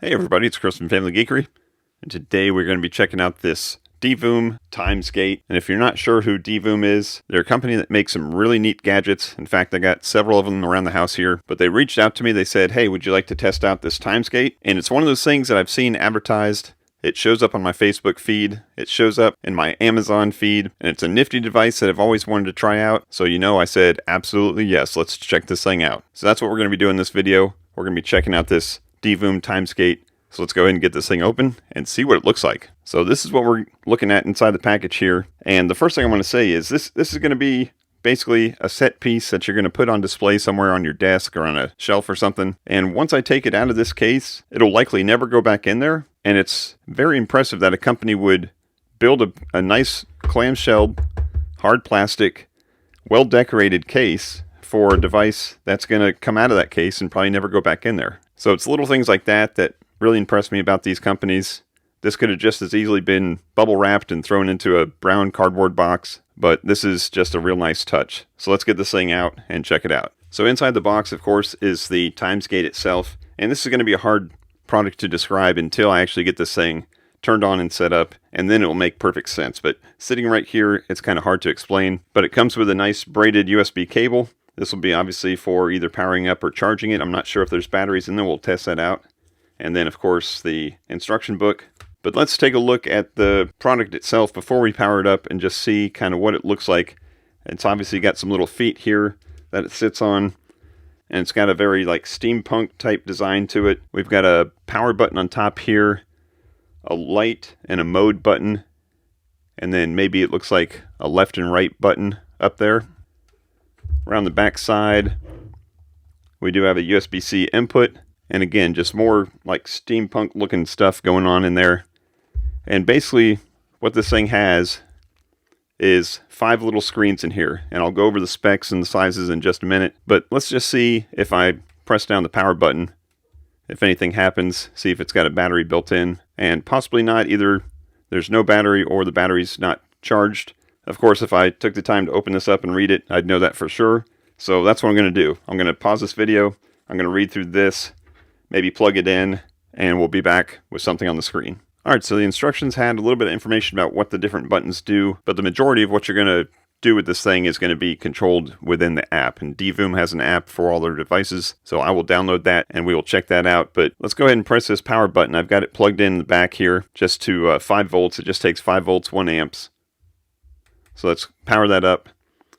Hey everybody, it's Chris from Family Geekery, and today we're going to be checking out this Divoom timesgate. And if you're not sure who Divoom is, they're a company that makes some really neat gadgets. In fact, I got several of them around the house here, but they reached out to me. They said, hey, would you like to test out this timesgate? And it's one of those things that I've seen advertised. It shows up on my Facebook feed, it shows up in my Amazon feed, and it's a nifty device that I've always wanted to try out. So I said, absolutely yes, let's check this thing out. So that's what we're going to be doing in this video. We're going to be checking out this Divoom timesgate. So let's go ahead and get this thing open and see what it looks like. So this is what we're looking at inside the package here. And the first thing I want to say is this is going to be basically a set piece that you're going to put on display somewhere on your desk or on a shelf or something. And once I take it out of this case, it'll likely never go back in there. And it's very impressive that a company would build a nice clamshell, hard plastic, well-decorated case for a device that's going to come out of that case and probably never go back in there. So it's little things like that that really impressed me about these companies. This could have just as easily been bubble wrapped and thrown into a brown cardboard box, but this is just a real nice touch. So let's get this thing out and check it out. So inside the box, of course, is the timesgate itself, and this is going to be a hard product to describe until I actually get this thing turned on and set up, and then it will make perfect sense. But sitting right here, it's kind of hard to explain, but it comes with a nice braided USB cable. This will be obviously for either powering up or charging it. I'm not sure if there's batteries in there. We'll test that out. And then, of course, the instruction book. But let's take a look at the product itself before we power it up and just see kind of what it looks like. It's obviously got some little feet here that it sits on. And it's got a very steampunk type design to it. We've got a power button on top here, a light and a mode button. And then maybe it looks like a left and right button up there. Around the back side, we do have a USB-C input. And again, just more steampunk looking stuff going on in there. And basically what this thing has is 5 little screens in here. And I'll go over the specs and the sizes in just a minute. But let's just see if I press down the power button, if anything happens, see if it's got a battery built in. And possibly not, either there's no battery or the battery's not charged. Of course, if I took the time to open this up and read it, I'd know that for sure. So that's what I'm going to do. I'm going to pause this video. I'm going to read through this, maybe plug it in, and we'll be back with something on the screen. Alright, so the instructions had a little bit of information about what the different buttons do, but the majority of what you're going to do with this thing is going to be controlled within the app. And Divoom has an app for all their devices, so I will download that and we will check that out. But let's go ahead and press this power button. I've got it plugged in the back here just to 5 volts. It just takes 5 volts, 1 amps. So let's power that up,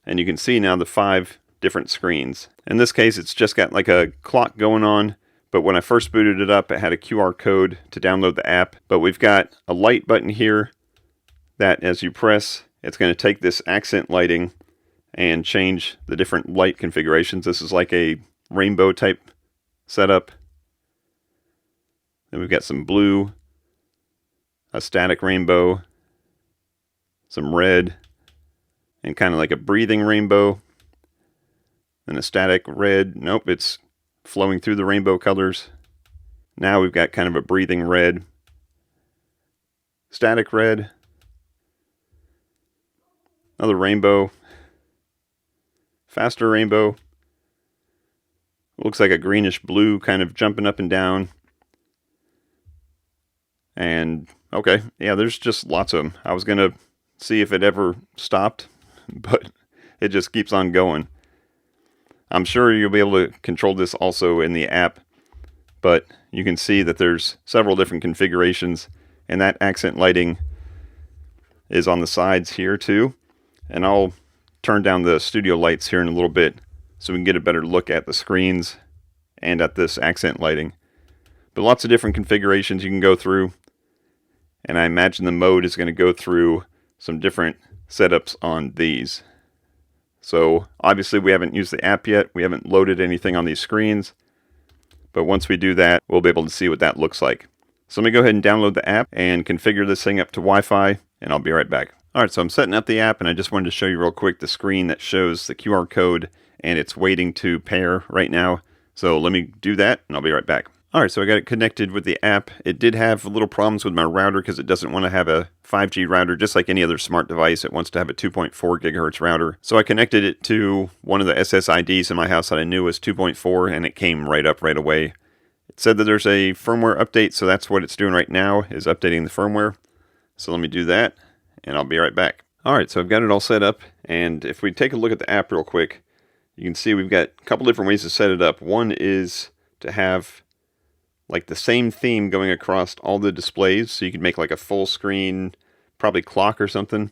and you can see now the 5 different screens. In this case, it's just got a clock going on. But when I first booted it up, it had a QR code to download the app. But we've got a light button here that as you press, it's going to take this accent lighting and change the different light configurations. This is like a rainbow type setup. Then we've got some blue, a static rainbow, some red, and kind of like a breathing rainbow. Then a static red. Nope, it's flowing through the rainbow colors. Now we've got kind of a breathing red, static red, another rainbow, faster rainbow, looks like a greenish blue kind of jumping up and down. And okay, yeah, there's just lots of them. I was gonna see if it ever stopped, but it just keeps on going. I'm sure you'll be able to control this also in the app, but you can see that there's several different configurations, and that accent lighting is on the sides here too. And I'll turn down the studio lights here in a little bit so we can get a better look at the screens and at this accent lighting. But lots of different configurations you can go through, and I imagine the mode is going to go through some different setups on these. So obviously we haven't used the app yet. We haven't loaded anything on these screens. But once we do that, we'll be able to see what that looks like. So let me go ahead and download the app and configure this thing up to Wi-Fi, and I'll be right back. Alright, so I'm setting up the app, and I just wanted to show you real quick the screen that shows the QR code, and it's waiting to pair right now. So let me do that, and I'll be right back. Alright, so I got it connected with the app. It did have little problems with my router because it doesn't want to have a 5G router. Just like any other smart device, it wants to have a 2.4 gigahertz router. So I connected it to one of the SSIDs in my house that I knew was 2.4, and it came right up right away. said that there's a firmware update, so that's what it's doing right now, is updating the firmware. So let me do that, and I'll be right back. Alright, so I've got it all set up, and if we take a look at the app real quick, you can see we've got a couple different ways to set it up. One is to have like the same theme going across all the displays, so you can make like a full screen, probably clock or something,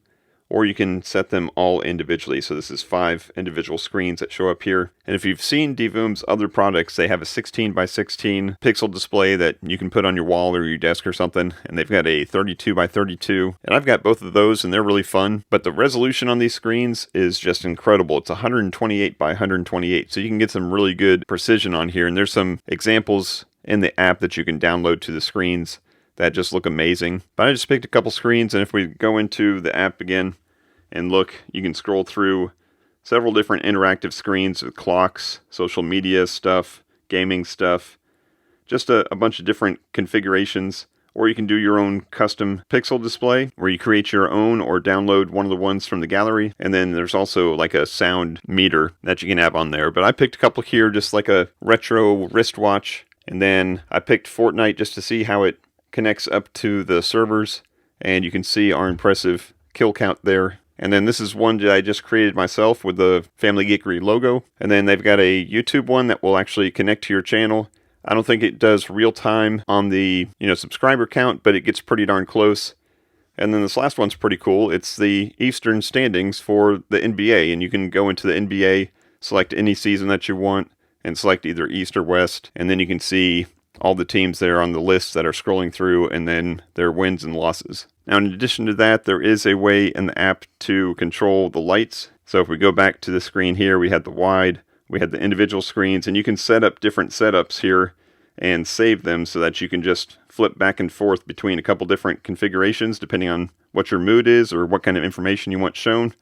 or you can set them all individually. So this is 5 individual screens that show up here. And if you've seen Divoom's other products, they have a 16 by 16 pixel display that you can put on your wall or your desk or something, and they've got a 32 by 32. And I've got both of those, and they're really fun. But the resolution on these screens is just incredible. It's 128 by 128, so you can get some really good precision on here. And there's some examples in the app that you can download to the screens that just look amazing. But I just picked a couple screens, and if we go into the app again and look, you can scroll through several different interactive screens with clocks, social media stuff, gaming stuff, just a bunch of different configurations. Or you can do your own custom pixel display where you create your own or download one of the ones from the gallery. And then there's also like a sound meter that you can have on there. But I picked a couple here, just like a retro wristwatch. And then I picked Fortnite just to see how it connects up to the servers, and you can see our impressive kill count there. And then this is one that I just created myself with the FamilyGeekery logo. And then they've got a YouTube one that will actually connect to your channel. I don't think it does real time on the subscriber count, but it gets pretty darn close. And then this last one's pretty cool. It's the Eastern standings for the NBA, and you can go into the NBA, select any season that you want, and select either East or West, and then you can see all the teams there on the list that are scrolling through, and then their wins and losses. Now, in addition to that, there is a way in the app to control the lights. So if we go back to the screen here, we had the wide, we had the individual screens, and you can set up different setups here and save them so that you can just flip back and forth between a couple different configurations depending on what your mood is or what kind of information you want shown.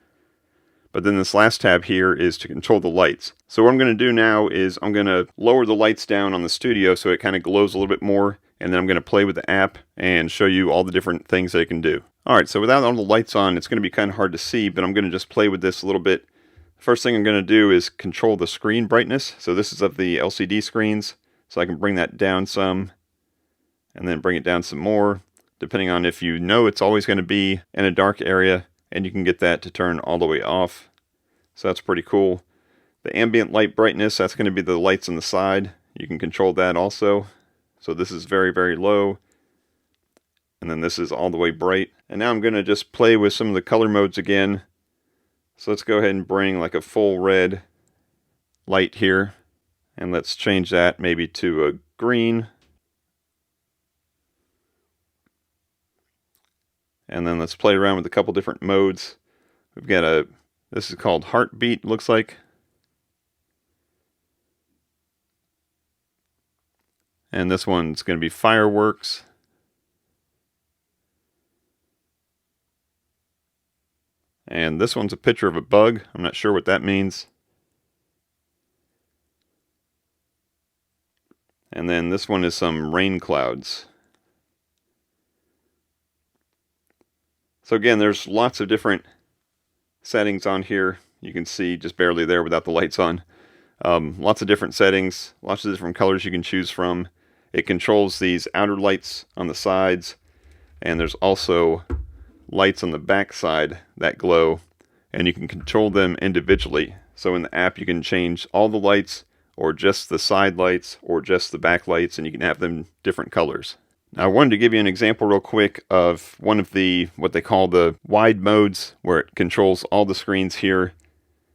But then this last tab here is to control the lights. So what I'm going to do now is I'm going to lower the lights down on the studio so it kind of glows a little bit more, and then I'm going to play with the app and show you all the different things that it can do. Alright, so without all the lights on, it's going to be kind of hard to see, but I'm going to just play with this a little bit. First thing I'm going to do is control the screen brightness. So this is of the LCD screens, so I can bring that down some, and then bring it down some more, depending on if you know it's always going to be in a dark area, and you can get that to turn all the way off. So that's pretty cool. The ambient light brightness, that's going to be the lights on the side. You can control that also. So this is very, very low. And then this is all the way bright. And now I'm going to just play with some of the color modes again. So let's go ahead and bring like a full red light here. And let's change that maybe to a green. And then let's play around with a couple different modes. We've got this is called heartbeat, looks like. And this one's going to be fireworks. And this one's a picture of a bug. I'm not sure what that means. And then this one is some rain clouds. So again, there's lots of different settings on here. You can see just barely there without the lights on. Lots of different settings, lots of different colors you can choose from. It controls these outer lights on the sides, and there's also lights on the back side that glow, and you can control them individually. So in the app you can change all the lights, or just the side lights, or just the back lights, and you can have them different colors. Now, I wanted to give you an example real quick of one of the, what they call the wide modes, where it controls all the screens here,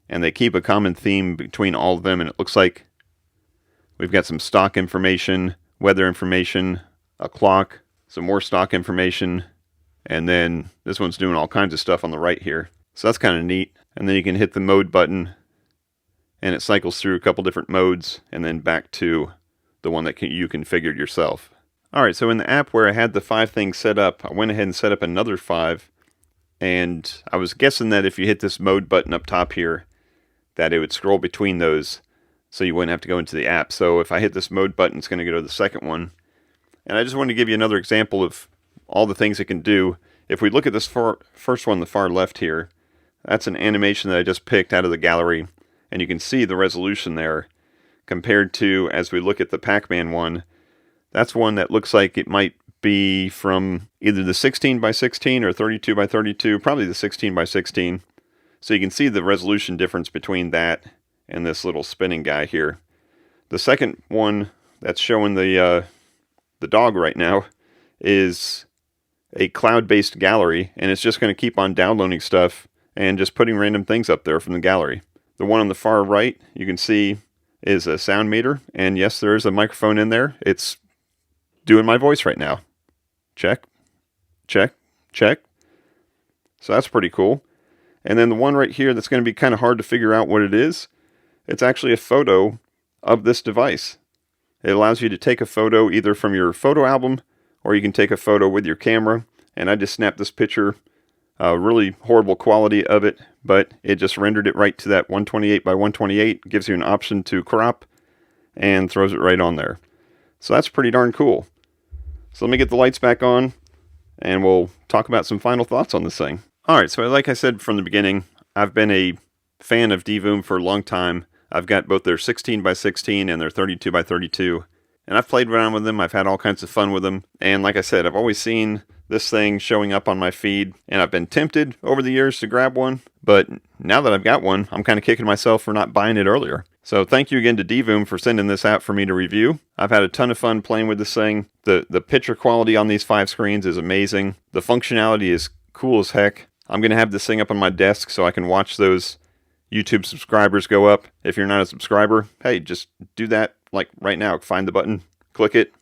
and they keep a common theme between all of them, and it looks like we've got some stock information, weather information, a clock, some more stock information, and then this one's doing all kinds of stuff on the right here. So that's kind of neat. And then you can hit the mode button, and it cycles through a couple different modes, and then back to the one that you configured yourself. Alright, so in the app where I had the 5 things set up, I went ahead and set up another 5, and I was guessing that if you hit this mode button up top here, that it would scroll between those, so you wouldn't have to go into the app. So if I hit this mode button, it's going to go to the second one. And I just wanted to give you another example of all the things it can do. If we look at this first one, the far left here, that's an animation that I just picked out of the gallery, and you can see the resolution there compared to, as we look at the Pac-Man one, That's one that looks like it might be from either the 16 by 16 or 32 by 32, probably the 16 by 16. So you can see the resolution difference between that and this little spinning guy here. The second one that's showing the dog right now is a cloud-based gallery, and it's just going to keep on downloading stuff and just putting random things up there from the gallery. The one on the far right, you can see, is a sound meter, and yes, there is a microphone in there. It's doing my voice right now. Check, check, check. So that's pretty cool. And then the one right here that's going to be kind of hard to figure out what it is, it's actually a photo of this device. It allows you to take a photo either from your photo album, or you can take a photo with your camera. And I just snapped this picture, really horrible quality of it, but it just rendered it right to that 128 by 128, gives you an option to crop, and throws it right on there. So that's pretty darn cool. So let me get the lights back on, and we'll talk about some final thoughts on this thing. Alright, so like I said from the beginning, I've been a fan of Divoom for a long time. I've got both their 16 by 16 and their 32 by 32. And I've played around with them, I've had all kinds of fun with them. And like I said, I've always seen this thing showing up on my feed, and I've been tempted over the years to grab one. But now that I've got one, I'm kind of kicking myself for not buying it earlier. So thank you again to Divoom for sending this out for me to review. I've had a ton of fun playing with this thing. The picture quality on these 5 screens is amazing. The functionality is cool as heck. I'm going to have this thing up on my desk so I can watch those YouTube subscribers go up. If you're not a subscriber, hey, just do that like right now. Find the button, click it,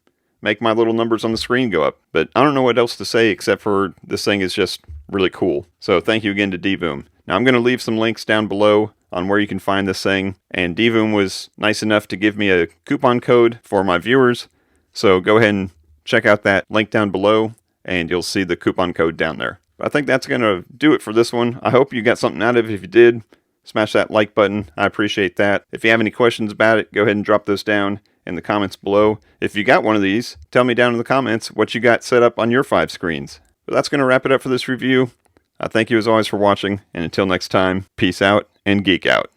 make my little numbers on the screen go up. But I don't know what else to say except for this thing is just really cool. So thank you again to Divoom. Now I'm going to leave some links down below on where you can find this thing. And Divoom was nice enough to give me a coupon code for my viewers. So go ahead and check out that link down below, and you'll see the coupon code down there. But I think that's going to do it for this one. I hope you got something out of it. If you did, smash that like button. I appreciate that. If you have any questions about it, go ahead and drop those down in the comments below. If you got one of these, tell me down in the comments what you got set up on your 5 screens. But that's going to wrap it up for this review. I thank you as always for watching, and until next time, peace out and geek out.